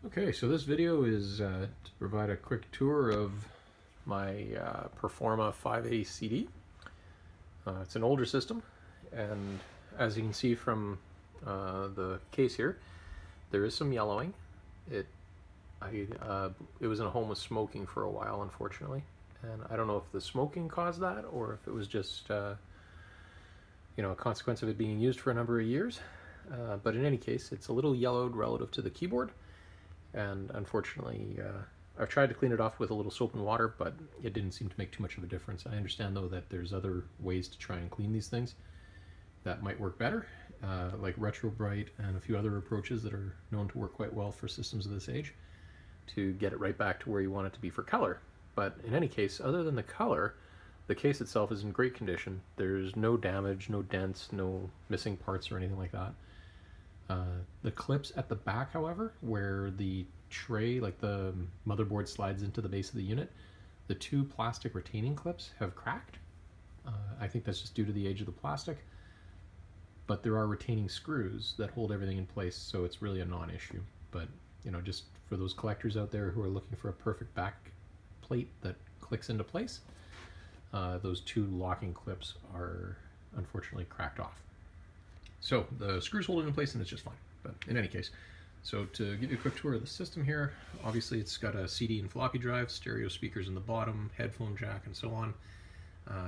Okay, so this video is to provide a quick tour of my Performa 5A CD. It's an older system, and as you can see from the case here, there is some yellowing. It was in a home with smoking for a while, unfortunately, and I don't know if the smoking caused that or if it was just a consequence of it being used for a number of years. But in any case, it's a little yellowed relative to the keyboard. And unfortunately, I've tried to clean it off with a little soap and water, but it didn't seem to make too much of a difference. I understand, though, that there's other ways to try and clean these things that might work better, like Retro Bright and a few other approaches that are known to work quite well for systems of this age to get it right back to where you want it to be for color. But in any case, other than the color, the case itself is in great condition. There's no damage, no dents, no missing parts or anything like that. The clips at the back, however, where the tray, like the motherboard, slides into the base of the unit, the two plastic retaining clips have cracked. I think that's just due to the age of the plastic, but there are retaining screws that hold everything in place, so it's really a non-issue. But just for those collectors out there who are looking for a perfect back plate that clicks into place, those two locking clips are unfortunately cracked off. So the screws hold it in place and it's just fine. But in any case, so to give you a quick tour of the system here, obviously it's got a CD and floppy drive, stereo speakers in the bottom, headphone jack, and so on.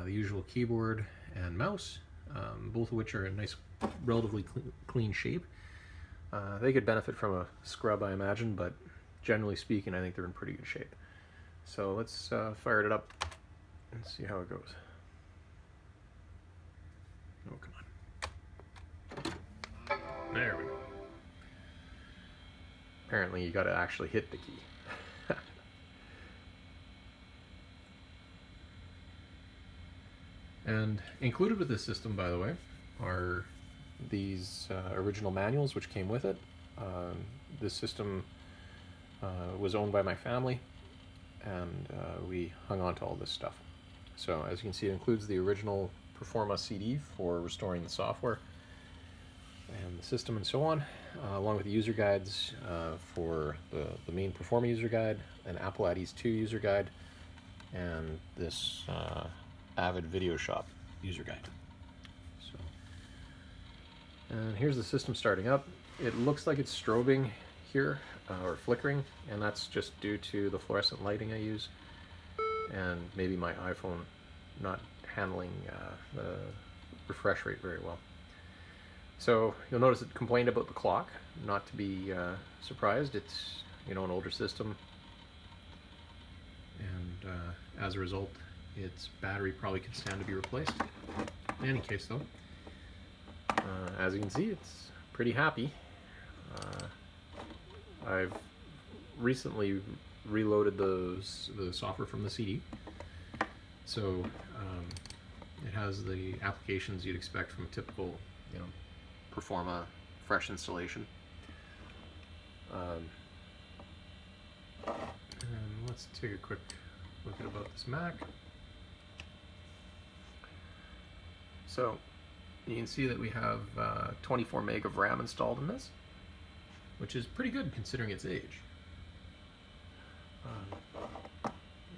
The usual keyboard and mouse, both of which are in nice, relatively clean shape. They could benefit from a scrub, I imagine, but generally speaking, I think they're in pretty good shape. So let's fire it up and see how it goes. Oh, come on. There we go. Apparently you gotta actually hit the key. And included with this system, by the way, are these original manuals which came with it. This system was owned by my family, and we hung on to all this stuff. So as you can see, it includes the original Performa CD for restoring the software and the system and so on, along with the user guides for the main Performa user guide, an Apple at Ease 2 user guide, and this Avid Video Shop user guide. So, and here's the system starting up. It looks like it's strobing here, or flickering, and that's just due to the fluorescent lighting I use, and maybe my iPhone not handling the refresh rate very well. So you'll notice it complained about the clock. Not to be surprised, it's an older system, and as a result, its battery probably could stand to be replaced. In any case, though, as you can see, it's pretty happy. I've recently reloaded the software from the CD, so it has the applications you'd expect from a typical, Performa fresh installation. And let's take a quick look at about this Mac. So you can see that we have 24 meg of RAM installed in this, which is pretty good considering its age.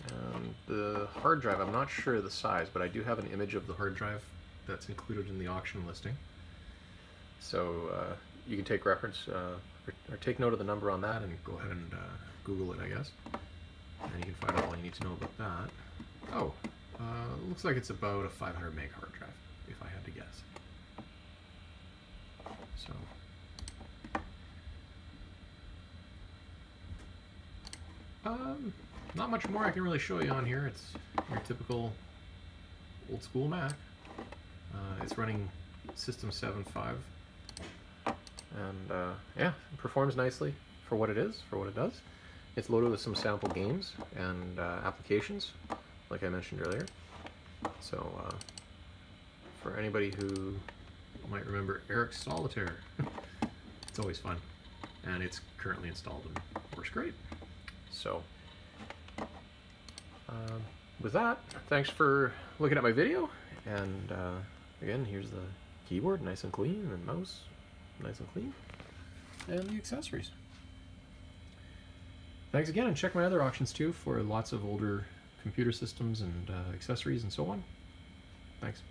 And the hard drive, I'm not sure of the size, but I do have an image of the hard drive that's included in the auction listing. So you can take reference or take note of the number on that and go ahead and Google it, I guess. And you can find out all you need to know about that. Oh, looks like it's about a 500 meg hard drive, if I had to guess. So, not much more I can really show you on here. It's your typical old school Mac. It's running System 7.5. And yeah, it performs nicely for what it is, for what it does. It's loaded with some sample games and applications, like I mentioned earlier. So for anybody who might remember Eric's Solitaire, it's always fun. And it's currently installed and works great. So with that, thanks for looking at my video. And again, here's the keyboard, nice and clean, and mouse, nice and clean, and the accessories. Thanks again, and check my other auctions too for lots of older computer systems and accessories and so on. Thanks.